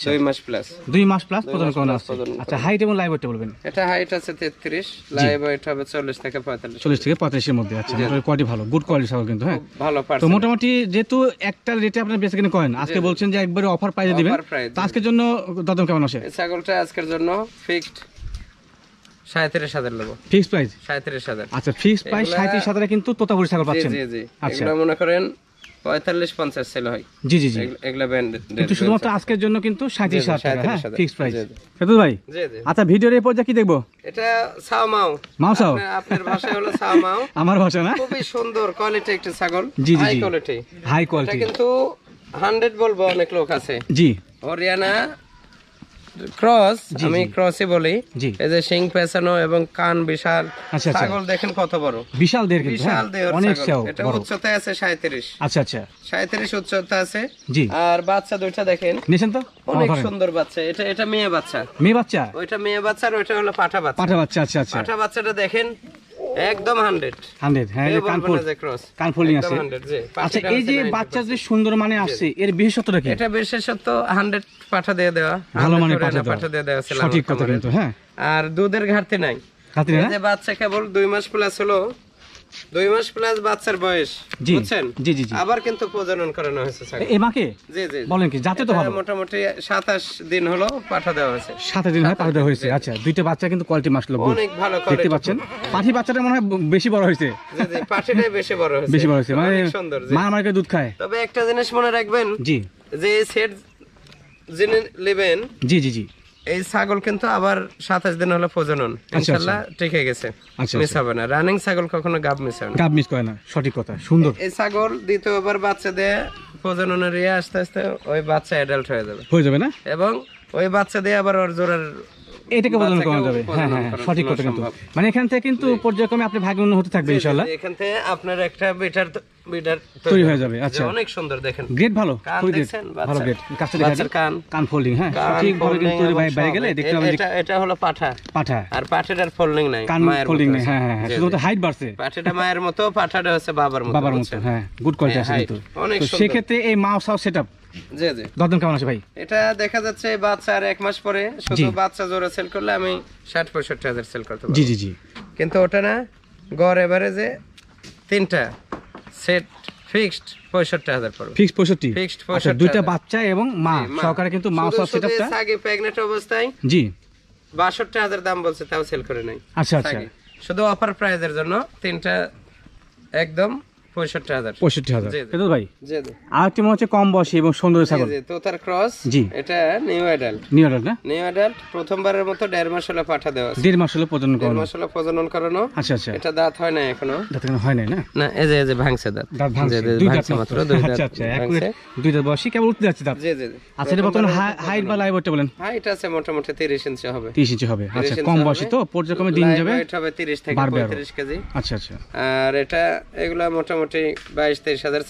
2 মাস প্লাস। 2 মাস প্লাস প্রজনন করানো আছে। আচ্ছা হাইট এবং লাইভ ওয়েটটা বলবেন? এটা হাইট আছে 33, লাইভ ওয়েট হবে 40 থেকে 45। 40 থেকে 45 এর মধ্যে। আচ্ছা মোটামুটি কোয়ালিটি ভালো, গুড কোয়ালিটি ছাগল কিন্তু। হ্যাঁ ভালো পার্সেন্ট। তো মোটামুটি যেহেতু একটা রেটে আপনি বেচে কিনে করেন, আজকে বলছেন যে একবারে অফার প্রাইসে দিবেন, তো আজকের জন্য দরদাম কেমন আসে? এই ছাগলটা আজকের জন্য ফিক্সড 37,000 নেব। Fixed price 37,000। আচ্ছা ফিক্সড প্রাইস 37,000 এ কিন্তু তোতাপুরি ছাগল পাচ্ছেন। জি জি। এগুলো মনে করেন 45-50 সেল হয়। জি জি জি। এগুলা ব্যান্ড কিন্তু শুধুমাত্র আজকের জন্য কিন্তু 37,000 টাকা। হ্যাঁ ফিক্সড প্রাইস। ফেরদৌস ভাই জি জি। আচ্ছা ভিডিওর এই পর্যায়ে কি দেখবো? এটা সাও মাও। মাও সাও আপনার ভাষায় হলো সাও মাও। আমার ভাষা না? খুবই সুন্দর কোয়ালিটি একটা ছাগল। জি জি। High quality. High quality. এটা কিন্তু 100 বলবো, অনেক লোক আছে। জি। হরিয়ানা ক্রস, আমি ক্রসই বলি। এই যে সিং পেছানো এবং কান বিশাল। ছাগল দেখেন কত বড়, বিশাল দেহ, বিশাল দেহ, অনেক ছাগল। এটা উচ্চতা আছে 37। আচ্ছা আচ্ছা 37 উচ্চতা আছে। জি। আর বাচ্চা দুইটা দেখেন, নিছেন তো অনেক সুন্দর বাচ্চা। এটা মেয়ে বাচ্চা। মেয়ে বাচ্চা? ওইটা মেয়ে বাচ্চা আর ওইটা হলো পাঠা বাচ্চা। পাঠা বাচ্চা। আচ্ছা আচ্ছা। পাঠা বাচ্চাটা দেখেন একদম 100। হ্যাঁ কানফুলিং আছে। আচ্ছা এই যে বাচ্চা যে সুন্দর মানে আসছে, এর বিশেষত্বটা কি? এটা বিশেষত্ব 100 পাঠা দিয়ে দেওয়া, ভালো মানে পাঠা দিয়ে দেওয়া, সঠিক কথা কিন্তু। হ্যাঁ আর দুধের ঘাটতি নাই। এই যে বাচ্চা কেবল 2 মাস প্লাস হলো, 2 মাস প্লাস বাচ্চার বয়স, বুঝছেন? জি জি জি। আবার কিন্তু প্রজনন করানো হয়েছে ছাগল। এই মাকে? জি জি। বলেন কি, যাতে তো ভালো। মোটামুটি 27 দিন হলো পাঠা দেওয়া হয়েছে। 27 দিন হয় পাঠা দেওয়া হয়েছে। আচ্ছা দুইটা বাচ্চা কিন্তু কোয়ালিটি মাশাআল্লাহ অনেক ভালো কোয়ালিটি দেখতে পাচ্ছেন। পাঠি বাচ্চাটা মনে হয় বেশি বড় হয়েছে। জি জি, পাঠিটাই বেশি বড় হয়েছে। বেশি বড় হয়েছে, মানে সুন্দর। মা আমাকে দুধ খায়। তবে একটা জিনিস মনে রাখবেন, জি, যে সেট যিনি নেবেন, জি জি জি, এই ছাগল কিন্তু আবার 27 দিন হলো প্রজনন, ইনশাআল্লাহ ঠিক হয়ে গেছে। মিস হবে না, রানিং ছাগল কখনো গাব মিস হয় না। গাব মিস করে না, সঠিক কথা, সুন্দর। এই ছাগল দ্বিতীয়বার বাচ্চা দেয়, প্রজননের ইয়ে আস্তে আস্তে ওই বাচ্চা অ্যাডাল্ট হয়ে যাবে না, এবং ওই বাচ্চা দিয়ে আবার ওর জোড়ার এটাকে প্রজনন করা যাবে। হ্যাঁ হ্যাঁ সঠিক কথা কিন্তু, মানে এখান থেকে কিন্তু পর্যায়ক্রমে আপনি ভাগ্যবান হতে থাকবেন ইনশাআল্লাহ। এখান থেকে আপনার একটা বিটার তৈরি হয়ে যাবে। আচ্ছা অনেক সুন্দর, দেখেন গ্রেড ভালো, খুবই গ্রেড, ভালো গ্রেড। কাছে দেখা যায় কান ফোল্ডিং। হ্যাঁ সঠিক ভাবে কিন্তু বাইরে গেলে দেখতে পাবেন এটা হলো পাঠা, আর পাঠাটার ফোল্ডিং নাই, কান ফোল্ডিং নাই। হ্যাঁ হ্যাঁ শুধু তো হাইট বাড়ছে, পাঠাটা মায়ের মতো, পাঠাটা হচ্ছে বাবার মতো। হ্যাঁ গুড কোয়ালিটি আছে কিন্তু। তো সেই ক্ষেত্রে এই মাউস হাউস সেটআপ, জি জি, দরদাম কেমন আছে ভাই? এটা দেখা যাচ্ছে বাচ্চা আর 1 মাস পরে, শুধু বাচ্চা জোড়া সেল করলে আমি 60-65 হাজার সেল করতে পারবো। জি জি জি। কিন্তু ওটা না, গড় এভারেজে 3টা সেট ফিক্সড 65,000 পড়বে। ফিক্সড 65? ফিক্সড 65। আচ্ছা দুইটা বাচ্চা এবং মা সহকারে কিন্তু মাউস হাউস সেটআপটা আগে প্রেগন্যান্ট অবস্থায়, জি, 62,000 দাম বলছে, তাও সেল করে নাই। আচ্ছা আচ্ছা, শুধু অফার প্রাইজের জন্য তিনটা একদম 65,000। 65,000 ভাই। আরেকটি মনে হচ্ছে কম বয়সী এবং সুন্দর ছাগল, তোতার ক্রস। জি, এটা নিউ অ্যাডাল্ট। না? নিউ অ্যাডাল্ট, প্রথমবার মতো 1.5 মাস হলো পাঠা দেওয়া আছে। 1.5 মাস হলো প্রজনন করানো। আচ্ছা আচ্ছা, এটা দাঁত হয় না এখনো? দাঁত এখনো হয় নাই না? না, এই যে ভাঙছে দাঁত, দুই দাঁত মাত্র। আচ্ছা আচ্ছা, দুই দাঁত বয়সী, কেবল উঠতে যাচ্ছে দাঁত। জি জি। আচ্ছা, এটা বর্তমানে হাইট বা লাইভ ওয়েটটা বলেন? হাইট আছে মোটামুটি 30 ইঞ্চি হবে। 30 ইঞ্চি হবে। আচ্ছা, কম বয়সী তো পর্যায়ক্রমে দিন যাবে। হাইট হবে 30 থেকে 35 কেজি। আচ্ছা আচ্ছা। আর এটা এগুলা মোটামুটি 22-23,000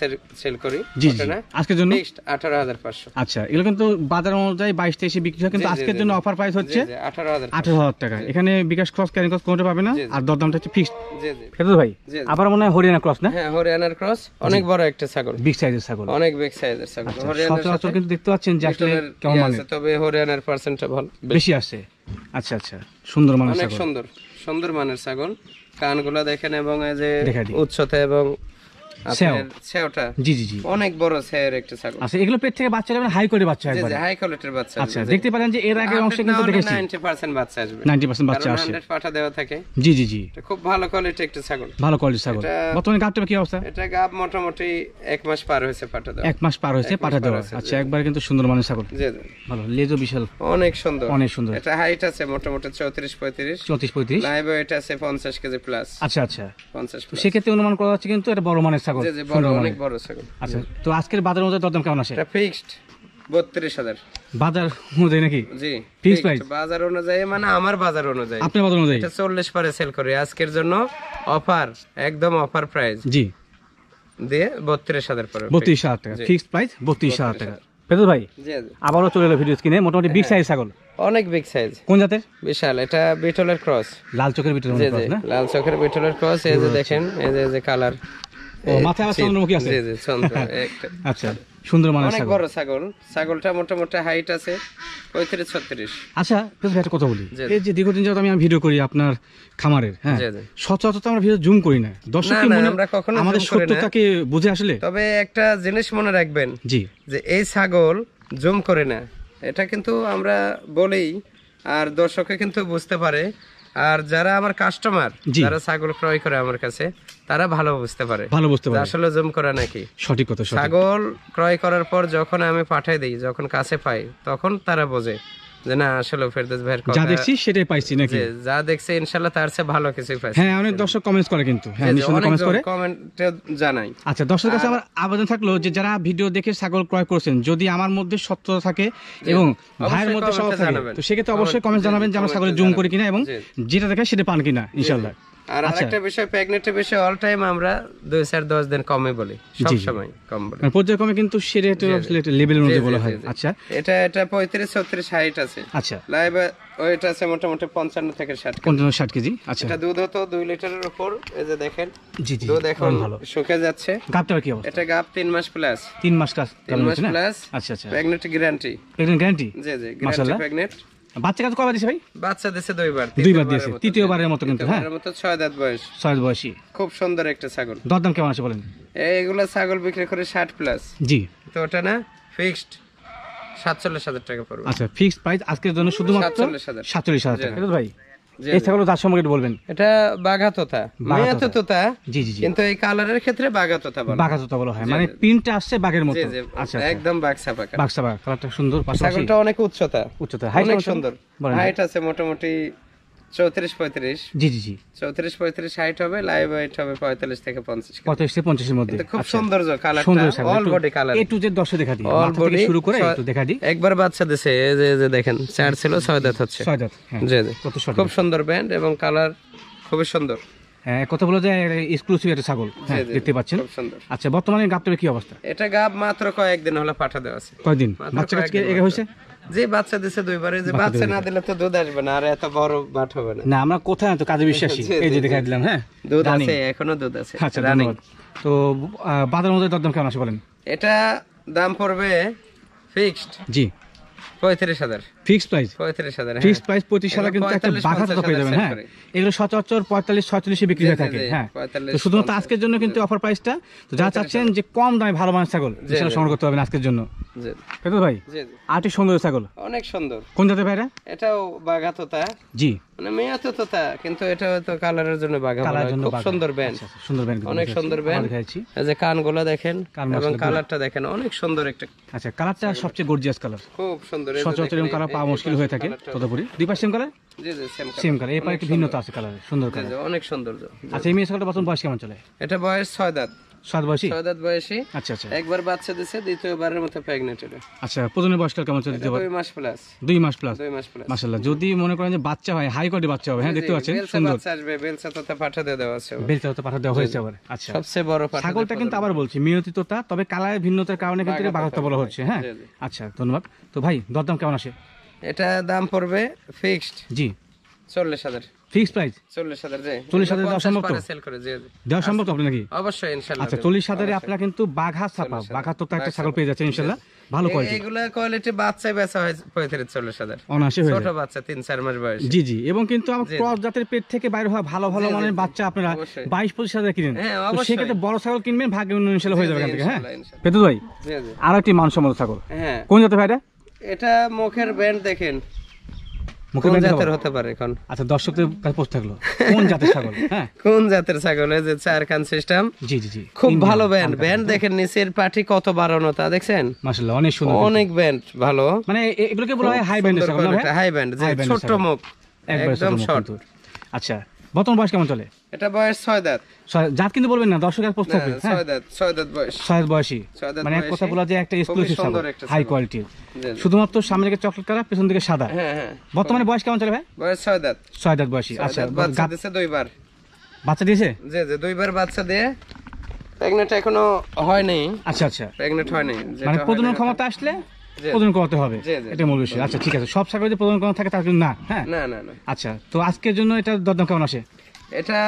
সেল করি। জি জি, আজকের জন্য ফিক্সড 18,500। আচ্ছা, এগুলো কিন্তু বাজার অনুযায়ী 22-23 বিক্রি হয়, কিন্তু আজকের জন্য অফার প্রাইস হচ্ছে 18,000 টাকা। এখানে বিকাশ ক্রস, ক্যারিং ক্রস কোনটা পাবে না, আর দরদামটা হচ্ছে ফিক্সড। জি জি ফেরদৌস ভাই, আবার মনে হয় হরিয়ানা ক্রস না? হ্যাঁ, হরিয়ানার ক্রস, অনেক বড় একটা ছাগল, বিগ সাইজের ছাগল, অনেক বিগ সাইজের ছাগল। হরিয়ানার সচরাচর কিন্তু দেখতে পাচ্ছেন যে আসলে কেমন মানে, তবে হরিয়ানার পার্সেন্টটা ভালো বেশি আসে। আচ্ছা আচ্ছা, সুন্দর মানের ছাগল, অনেক সুন্দর মানের ছাগল। কানগুলা দেখেন এবং এই যে উচ্চতা এবং সেওটা, জি জি জি, অনেক বড় সের একটা ছাগল। আচ্ছা, এগুলো পেট থেকে বাচ্চা যাবে, হাই করে বাচ্চা একবারে, হাই কোয়ালিটির বাচ্চা। আচ্ছা, দেখতে পারেন যে এর আগে অংশে কিন্তু দেখেছি 90% বাচ্চা আসবে, 90% বাচ্চা আসে, 100 পাঠা দেওয়া থাকে। জি জি জি, এটা খুব ভালো কোয়ালিটির একটা ছাগল, ভালো কোয়ালিটির ছাগল। বর্তমানে গাবটা কি অবস্থা? এটা গাব মোটামুটি 1 মাস পার হয়েছে পাঠা দেওয়া। 1 মাস পার হয়েছে পাঠা দেওয়া। আচ্ছা, একবার কিন্তু সুন্দর মানের ছাগল। জি জি, ভালো, লেজও বিশাল, অনেক সুন্দর, অনেক সুন্দর। এটা হাইট আছে মোটামুটি 34-35। লাইভ ওয়েট আছে 50 কেজি প্লাস। আচ্ছা আচ্ছা, 50 প্লাস। সেক্ষেত্রে অনুমান করা যাচ্ছে কিন্তু এটা বড় মানের ছাগল। জি জি, বড়, অনেক বড় ছাগল। আচ্ছা, তো আজকের বাজার অনুযায়ী দরদাম কেমন আসে? এটা ফিক্সড 32,000 বাজার অনুযায়ী নাকি? জি, ফিক্সড প্রাইস বাজার অনুযায়ী, মানে আমার বাজার অনুযায়ী, আপনার বাজার অনুযায়ী। এটা 40 পরে সেল করি, আজকের জন্য অফার, একদম অফার প্রাইস। জি, দিয়ে 32,000 পরে, 32,000 টাকা ফিক্সড প্রাইস, 32,000 টাকা। ফেরদৌস ভাই, জি জি, আবারও চলে এলো ভিডিও স্ক্রিনে, মোটামুটি বিগ সাইজ ছাগল, অনেক বিগ সাইজ। কোন জাতের? বিশাল, এটা বিটলের ক্রস, লাল চোখের বিটলের ক্রস না? লাল চোখের বিটলের ক্রস। এই যে দেখেন, এই যে কালার, মাথায় আবার চন্দ্রমুখী আছে। জি জি, চন্দ্র একটা। আচ্ছা, সুন্দর মানের অনেক ছাগল, বড় ছাগল। ছাগলটা মোটামুটি হাইট আছে 35-36। আচ্ছা, ফেরদৌস ভাই একটা কথা বলি, এই যে দীর্ঘদিন যাবত আমি ভিডিও করি আপনার খামারের, হ্যাঁ, সচরাচর আমরা ভিডিও জুম করি না, দর্শকের মনে আমাদের সত্যতাকে বুঝে আসলে। তবে একটা জিনিস মনে রাখবেন, জি, যে এই ছাগল জুম করে না, এটা কিন্তু আমরা বলি, আর দর্শকে কিন্তু বুঝতে পারে। আর যারা আমার কাস্টমার, যারা ছাগল ক্রয় করে আমার কাছে, তারা ভালো বুঝতে পারে আসলে জুম করা নাকি। সঠিক কথা। ছাগল ক্রয় করার পর যখন আমি পাঠাই দিই, যখন কাছে পাই, তখন তারা বোঝে যে না, আসলে ফেরদৌস ভাইয়ের কথা যা দেখছি সেটাই পাইছি নাকি, যা দেখছে ইনশাআল্লাহ তার চেয়ে ভালো কিছুই পাইছি। হ্যাঁ, অনেক দর্শক কমেন্টস করে, কিন্তু হ্যাঁ, নিশ্চয়ই কমেন্টস করে, কমেন্টে জানাই। আচ্ছা, দর্শকের কাছে আমার আবেদন থাকলো যে যারা ভিডিও দেখে ছাগল ক্রয় করেছেন, যদি আমার মধ্যে সত্যতা থাকে এবং ভাইয়ের মধ্যে সত্য থাকে, তো সেক্ষেত্রে অবশ্যই কমেন্টস জানাবেন যে আমরা ছাগলের জুম করি কিনা এবং যেটা দেখে সেটা পান কিনা ইনশাআল্লাহ। আর আরেকটা বিষয়, প্রেগন্যান্টের বিষয় অল টাইম আমরা 2-4-10 দিন কমে বলি, সব সময় কম বলি, পর্যায়ক্রমে, কিন্তু সেটা লেভেল অনুযায়ী বলা হয়। আচ্ছা, এটা 35-36 হাইট আছে। আচ্ছা, লাইভ ওয়েট আছে মোটামুটি 55 থেকে 60 কেজি। আচ্ছা, এটা দুধ হতো 2 লিটারের উপর। এই যে দেখেন, জি জি, দুধ এখন শুকে যাচ্ছে। গাবটা কি অবস্থা? এটা গাব 3 মাস প্লাস। 3 মাস প্লাস। আচ্ছা আচ্ছা, প্রেগন্যান্ট গ্যারান্টি। গ্যারান্টি? জি জি, গ্যারান্টি প্রেগন্যান্ট। বাচ্চা কত কয়বার দিয়েছে ভাই? বাচ্চা দিয়েছে 2 বার দিয়েছে, তৃতীয়বারের মতো কিন্তু। হ্যাঁ, 6 দাঁত বয়স, 6 দাঁত বয়সী, খুব সুন্দর একটা ছাগল। দরদাম কেমন আছে বলেন? এইগুলা ছাগল বিক্রি করে 60 প্লাস। জি, তো ওটা না ফিক্সড 47,000 টাকা পড়বে। আচ্ছা, ফিক্সড প্রাইস আজকের জন্য শুধুমাত্র 47,000 টাকা। ভাই, এই ছাগল দাঁত সম্পর্কে বলবেন? এটা বাঘা তোতা, মেয়া তোতা। জি জি জি, কিন্তু এই কালারের ক্ষেত্রে বাঘা তোতা বলা হয়। বাঘা তোতা বলা হয়, মানে প্রিন্টটা আসছে বাঘের মতো। আচ্ছা, একদম বাঘসা পাকা, কালারটা সুন্দর। ছাগলটা অনেক উচ্চতা, হাইট অনেক সুন্দর। হাইট আছে মোটামুটি 34-35। জি জি জি, 34-35 হাইট হবে। লাইভ ওয়েট হবে 45 থেকে 50। 45 থেকে 50 এর মধ্যে। খুব সুন্দর কালারটা, all body colour. A to Z দর্শক দেখা দিই, মাথা থেকে শুরু করে একটু দেখা দিই। একবার বাচ্চা দিয়েছে, এই যে দেখেন, 4 ছিল, 6 দাঁত হচ্ছে। 6 দাঁত, হ্যাঁ, জি জি, খুব সুন্দর ব্যান্ড এবং কালার খুবই সুন্দর। হ্যাঁ, কথা বলা যায় এক্সক্লুসিভ একটা ছাগল, হ্যাঁ, দেখতে পাচ্ছেন। আচ্ছা, বর্তমানে গাবটার কি অবস্থা? এটা গাব মাত্র কয়েকদিন হলো পাঠা দেওয়া আছে। কয়দিন? বাচ্চা কাছে এগা হইছে? যে বাচ্চা দিছে 2 বারে, যে বাচ্চা না দিলে তো দুধ আসবে না, আর এত বড় বাট হবে না। না, আমরা কোথায় তো কাজে বিশ্বাসী, এই যে দেখাই দিলাম। হ্যাঁ, দুধ আছে, এখনো দুধ আছে। আচ্ছা, ধন্যবাদ। তো বাজারের মধ্যে দরদাম কেমন আছে বলেন? এটা দাম পড়বে ফিক্সড, জি, 35,000। ফিক্সড প্রাইস 35,000, ফিক্সড প্রাইস 35,000 কিন্তু একটা বাঘা তো পেয়ে যাবেন। হ্যাঁ, এগুলো সচরাচর 45-46 বিক্রি হয়ে থাকে। হ্যাঁ, তো শুধুমাত্র আজকের জন্য কিন্তু অফার প্রাইসটা। তো যারা চাচ্ছেন যে কম দামে ভালো মানের ছাগল, সেটা সংগ্রহ করতে হবে আজকের জন্য। ফেরদৌস ভাই, আরেকটি সুন্দর ছাগল, অনেক সুন্দর। কোন জাতের ভাইরা? এটাও বাঘা তোতা। জি, মানে মেয়া তোতা, কিন্তু এটা তো কালারের জন্য বাঘা বলা হয়। খুব সুন্দর ব্যান্ড, সুন্দর ব্যান্ড, অনেক সুন্দর ব্যান্ড। এই যে কানগুলো দেখেন এবং কালারটা দেখেন, অনেক সুন্দর একটা। আচ্ছা, কালারটা সবচেয়ে গর্জিয়াস কালার, খুব সুন্দর। সচরাচর এরকম কালার পাওয়া মুশকিল হয়ে থাকে তদুপরি। দুই পাশে সেম কালার? জি জি, সেম কালার। এই পারে একটু ভিন্নতা আছে কালারে, সুন্দর কালার, অনেক সুন্দর। আচ্ছা, এই মেয়ে ছাগলটা বর্তমান বয়স কেমন চলে? এটা বয়স 6 দাঁত। 7 বয়সী? 6 দাঁত বয়সী। আচ্ছা আচ্ছা, একবার বাচ্চা দিছে, দ্বিতীয়বারের মতো প্রেগন্যান্ট এটা। আচ্ছা, প্রজননের বয়সকাল কেমন চলে? 2 মাস প্লাস। 2 মাস প্লাস। 2 মাস প্লাস। মাশাআল্লাহ। যদি মনে করেন যে বাচ্চা হয়, হাই কোয়ালিটি বাচ্চা হবে। হ্যাঁ, দেখতে পাচ্ছেন সুন্দর বাচ্চা আসবে। বেলচা তোতা পাঠা দিয়ে দেওয়া আছে, বেলচা তোতা পাঠা দেওয়া হয়েছে আবার। আচ্ছা, সবচেয়ে বড় পাঠা। ছাগলটা কিন্তু আবার বলছি মিয়তি তোতা, তবে কালারের ভিন্নতার কারণে কিন্তু বাঘাটা বলা হচ্ছে। হ্যাঁ, আচ্ছা, ধন্যবাদ। তো ভাই, দরদাম কেমন আসে? এটা দাম পড়বে ফিক্সড। জি, 40,000 ফিক্সড প্রাইস। 40,000 জি। 40,000 দেওয়া সম্ভব তো? সেল করে জি। দেওয়া সম্ভব তো আপনি নাকি? অবশ্যই, ইনশাআল্লাহ। আচ্ছা, 40,000 এ আপনারা কিন্তু বাঘা ছাপা, বাঘা তোতা একটা ছাগল পেয়ে যাচ্ছেন ইনশাআল্লাহ, ভালো কোয়ালিটি। এগুলা কোয়ালিটি বাচ্চাই বেচা হয় 35-40,000 অনায়াসে হয়ে যায়। ছোট বাচ্চা 3-4 মাস বয়স। জি জি, এবং কিন্তু আমার ক্রস জাতের পেট থেকে বাইরে হওয়া ভালো ভালো মানের বাচ্চা আপনারা 22-25,000 কিনেন। তো সেক্ষেত্রে বড় ছাগল কিনবেন, ভাগ্য ইনশাআল্লাহ হয়ে যাবে এখান থেকে। হ্যাঁ, ফেরদৌস ভাই, জি জি, আর একটি মানসম্মত ছাগল। হ্যাঁ, কোন জাতের ভাইরা? এটা মুখের ব্যান্ড দেখেন, মুখের কোন ব্যান্ড জাতের হতে পারে এখন? আচ্ছা, দর্শকদের কাছে প্রশ্ন থাকলো, কোন জাতের ছাগল? হ্যাঁ, কোন জাতের ছাগল? এই যে 4 কান সিস্টেম। জি জি জি, খুব ভালো ব্যান্ড। ব্যান্ড দেখেন, নিচের পাটি কত বাড়ানো, তা দেখছেন? মাশাআল্লাহ, অনেক সুন্দর, অনেক ব্যান্ড ভালো। মানে এগুলোকে বলা হয় হাই ব্যান্ডের ছাগল না ভাই? হাই ব্যান্ড, যে ছোট মুখ, একদম শর্ট। আচ্ছা, বর্তমান বয়স কেমন চলে? এটা বয়স 6 দাঁত। জাত কিন্তু বলবেন না, দর্শকের প্রশ্ন থাকবে। 6 দাঁত, 6 দাঁত বয়স। 6 বয়সী, মানে এক কথা বলা যায় একটা এক্সক্লুসিভ ছাগল, হাই কোয়ালিটির। শুধুমাত্র সামনে দিকে চকলেট কালার, পেছন দিকে সাদা। হ্যাঁ হ্যাঁ। বর্তমানে বয়স কেমন চলে ভাই? বয়স 6 দাঁত। 6 দাঁত বয়সী। আচ্ছা, বাচ্চা দিয়েছে 2 বার। বাচ্চা দিয়েছে? জি জি, 2 বার বাচ্চা দিয়ে প্রেগন্যান্ট এখনো হয়নি। আচ্ছা আচ্ছা, প্রেগন্যান্ট হয়নি, মানে প্রজনন ক্ষমতা আসলে প্রজনন করতে হবে, এটা মূল বিষয়। আচ্ছা, ঠিক আছে, সব ছাগল যদি প্রজনন ক্ষমতা থাকে তার কিন্তু না। হ্যাঁ, না না না। আচ্ছা, তো আজকের জন্য এটা দরদাম কেমন আসে? এটা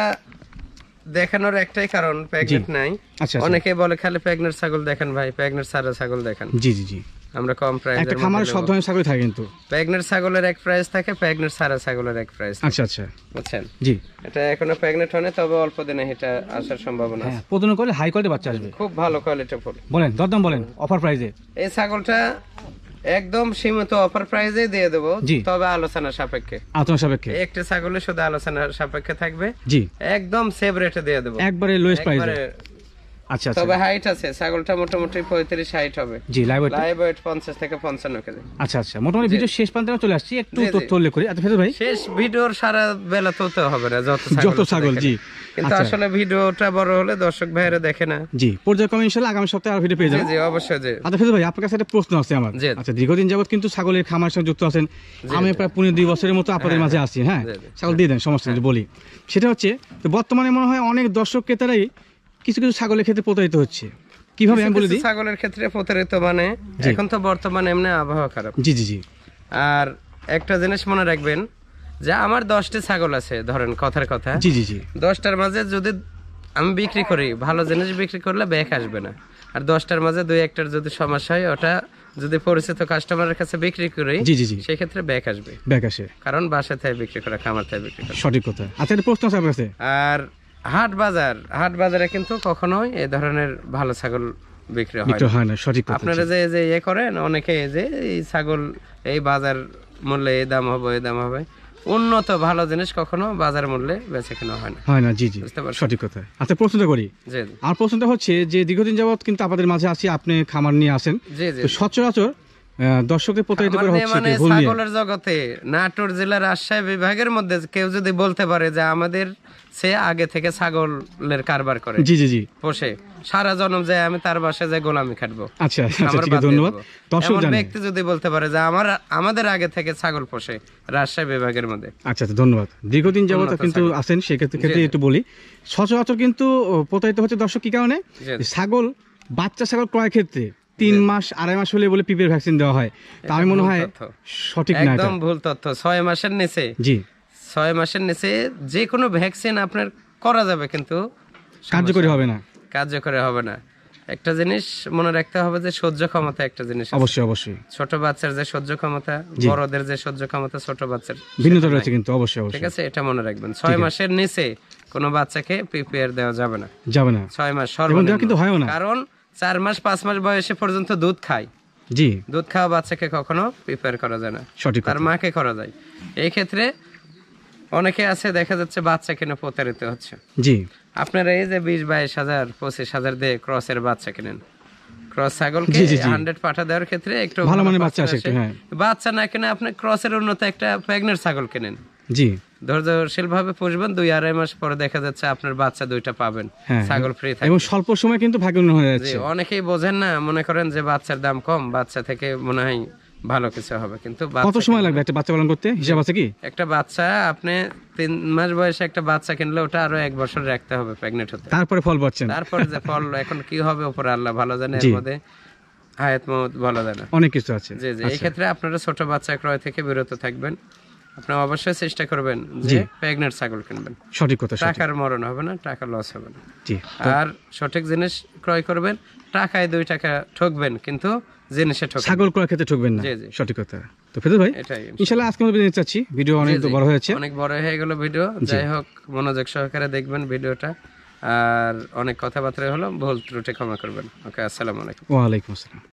দেখানোর একটাই কারণ, প্রেগন্যান্ট নাই। আচ্ছা, অনেকে বলে খালি প্রেগন্যান্ট ছাগল দেখেন ভাই, প্রেগন্যান্ট সারা ছাগল দেখেন। জি জি জি, আমরা কম প্রাইসে একটা খামারে সব ধরনের ছাগল থাকে, কিন্তু প্রেগন্যান্ট ছাগলের এক প্রাইস থাকে, প্রেগন্যান্ট সারা ছাগলের এক প্রাইস। আচ্ছা আচ্ছা, বুঝছেন? জি, এটা এখনো প্রেগন্যান্ট হয়নি, তবে অল্প দিনে এটা আসার সম্ভাবনা আছে। প্রজনন করলে হাই কোয়ালিটি বাচ্চা আসবে। খুব ভালো কোয়ালিটি ফুল। বলেন, দরদাম বলেন অফার প্রাইসে। এই ছাগলটা একদম সীমিত অফার প্রাইসে দিয়ে দেবো, তবে আলোচনা সাপেক্ষে। আলোচনা সাপেক্ষে একটা ছাগলে শুধু আলোচনা সাপেক্ষে থাকবে। জি, একদম সেভ রেটে দিয়ে দেবো, একবারে লোয়েস্ট প্রাইসে। আচ্ছা আচ্ছা, তবে হাইট আছে ছাগলটা মোটামুটি 35 হাইট হবে। জি, লাইভ ওয়েট 50 থেকে 55 কেজি। আচ্ছা আচ্ছা, মোটামুটি ভিডিও শেষ প্রান্তে চলে আসছি, একটু তথ্য উল্লেখ করি। আচ্ছা ফেরদৌস ভাই, শেষ ভিডিওর সারা বেলা তো হবে না, যত ছাগল। জি, কিন্তু আসলে ভিডিওটা বড় হলে দর্শক ভাইরা দেখে না। জি, পর্যায়ক্রমে ইনশাআল্লাহ আগামী সপ্তাহে আর ভিডিও পেয়ে যাবেন। জি অবশ্যই। জি, আচ্ছা ফেরদৌস ভাই, আপনার কাছে একটা প্রশ্ন আছে আমার। আচ্ছা, দীর্ঘদিন যাবত কিন্তু ছাগলের খামারের সঙ্গে যুক্ত আছেন, আমি প্রায় 2 বছরের মতো আপনাদের মাঝে আছি। হ্যাঁ, ছাগল দিয়ে দেন, সমস্যা নেই, বলি। সেটা হচ্ছে, তো বর্তমানে মনে হয় অনেক দর্শক ক্রেতারাই কিছু কিছু ছাগলের ক্ষেত্রে প্রতারিত হচ্ছে। কিভাবে আমি বলে দিই? ছাগলের ক্ষেত্রে প্রতারিত মানে এখন তো বর্তমানে এমনি আবহাওয়া খারাপ। জি জি জি, আর একটা জিনিস মনে রাখবেন যে আমার 10টি ছাগল আছে, ধরেন কথার কথা। জি জি জি, 10টার মাঝে যদি আমি বিক্রি করি, ভালো জিনিস বিক্রি করলে ব্যাক আসবে না। আর 10টার মাঝে 2-1টার যদি সমস্যা হয়, ওটা যদি পরিচিত কাস্টমারের কাছে বিক্রি করি, জি জি জি, সেই ক্ষেত্রে ব্যাক আসবে, ব্যাক আসে, কারণ বাসা থেকে বিক্রি করা, খামার থেকে বিক্রি করা। সঠিক কথা। আচ্ছা, একটা প্রশ্ন আছে আপনার কাছে। আর হাট বাজারে কিন্তু কখনোই এই ধরনের ভালো ছাগল বিক্রি হয় না, সঠিক কথা। আপনারা যে ইয়ে করেন, অনেকে যে এই ছাগল এই বাজার মূল্যে এই দাম হবে, এই দাম হবে, উন্নত ভালো জিনিস কখনো বাজার মূল্যে বেচে কেনা হয় না। জি জি, সঠিক কথা। আচ্ছা, প্রশ্নটা করি। আর প্রশ্নটা হচ্ছে যে দীর্ঘদিন যাবত কিন্তু আপনাদের মাঝে আছি, আপনি খামার নিয়ে আসেন, তো সচরাচর দর্শকদের প্রতারিত করা হচ্ছে মানে ছাগলের জগতে নাটোর জেলার রাজশাহী বিভাগের মধ্যে কেউ যদি বলতে পারে যে আমাদের সে আগে থেকে ছাগলের কারবার করে, জি জি জি, পোষে, সারা জন্ম যায় আমি তার বাসায় যাই গোলামি খাটবো, আচ্ছা আচ্ছা, ঠিক আছে, ধন্যবাদ। দর্শক জানেন, ব্যক্তি যদি বলতে পারে যে আমাদের আগে থেকে ছাগল পোষে রাজশাহী বিভাগের মধ্যে। আচ্ছা আচ্ছা, ধন্যবাদ। দীর্ঘদিন যাবত কিন্তু আছেন, সেক্ষেত্রে একটু বলি, সচরাচর কিন্তু প্রতারিত হচ্ছে দর্শক কি কারণে? ছাগল, বাচ্চা ছাগল ক্রয় ক্ষেত্রে 3 মাস 2.5 মাস হলে বলে পিপের ভ্যাকসিন দেওয়া হয়, তা আমি মনে হয় সঠিক না, একদম ভুল তথ্য। 6 মাসের নিচে, জি 6 মাসের নিচে যে কোনো ভ্যাকসিন আপনার করা যাবে, কিন্তু কার্যকরী হবে না, কার্যকরী হবে না। একটা জিনিস মনে রাখতে হবে যে সহ্য ক্ষমতা একটা জিনিস আছে। অবশ্যই অবশ্যই ছোট বাচ্চার যে সহ্য ক্ষমতা, বড়দের যে সহ্য ক্ষমতা, ছোট বাচ্চার ভিন্নতা রয়েছে কিন্তু অবশ্যই ঠিক আছে, এটা মনে রাখবেন। 6 মাসের নিচে কোনো বাচ্চাকে পিপিআর দেওয়া যাবে না, 6 মাস সর্বনিম্ন কিন্তু হয় না, কারণ 4 মাস 5 মাস বয়সে পর্যন্ত দুধ খায়। জি, দুধ খাওয়া বাচ্চাকে কখনো পিপিআর করা যায় না, সঠিক, তার মাকে করা যায়। এই ক্ষেত্রে অনেকে আছে দেখা যাচ্ছে বাচ্চা কিনে প্রতারিত হচ্ছে। জি, আপনারা এই যে 20-22,000 25,000 দিয়ে ক্রসের বাচ্চা কিনেন, ক্রস ছাগলকে 100 পাঠা দেওয়ার ক্ষেত্রে একটু ভালো মানের বাচ্চা আসে একটু, হ্যাঁ, বাচ্চা না কিনে আপনি ক্রসের উন্নত একটা প্রেগন্যান্ট ছাগল কিনেন, জি, ধৈর্যশীল ভাবে পুষবেন, 2-2.5 মাস পরে দেখা যাচ্ছে আপনার বাচ্চা 2টা পাবেন, ছাগল ফ্রি থাকবে এবং স্বল্প সময় কিন্তু ভাগ্যবান হয়ে যাচ্ছে। অনেকেই বোঝেন না, মনে করেন যে বাচ্চার দাম কম, বাচ্চা থেকে মনে হয় ভালো কিছু হবে, কিন্তু কত সময় লাগবে একটা বাচ্চা পালন করতে, হিসাব আছে কি? একটা বাচ্চা আপনি 3 মাস বয়সে একটা বাচ্চা কিনলে ওটা আরো 1 বছর রাখতে হবে প্রেগন্যান্ট হতে, তারপরে ফল পাচ্ছেন, তারপরে যে ফল এখন কি হবে উপরে আল্লাহ ভালো জানে, এর মধ্যে হায়াত মওত বলা যায় না, অনেক কিছু আছে। জি জি, এই ক্ষেত্রে আপনারা ছোট বাচ্চা ক্রয় থেকে বিরত থাকবেন। আপনি অবশ্যই চেষ্টা করবেন যে প্রেগন্যান্ট ছাগল কিনবেন, সঠিক কথা, টাকার মরণ হবে না, টাকা লস হবে না, জি, আর সঠিক জিনিস ক্রয় করবেন, টাকায় 2 টাকা ঠকবেন কিন্তু জিনিসে ঠকবেন, ছাগল ক্রয় ক্ষেত্রে ঠকবেন না, সঠিক কথা। তো ফেরদৌস ভাই, এটাই ইনশাআল্লাহ আজকে আমরা বিদায় চাচ্ছি, ভিডিও অনেক বড় হয়েছে, অনেক বড় হয়ে গেল ভিডিও, যাই হোক মনোযোগ সহকারে দেখবেন ভিডিওটা, আর অনেক কথাবার্তা হলো, ভুল ত্রুটি ক্ষমা করবেন। ওকে, আসসালামু আলাইকুম। ওয়া আলাইকুম আসসালাম।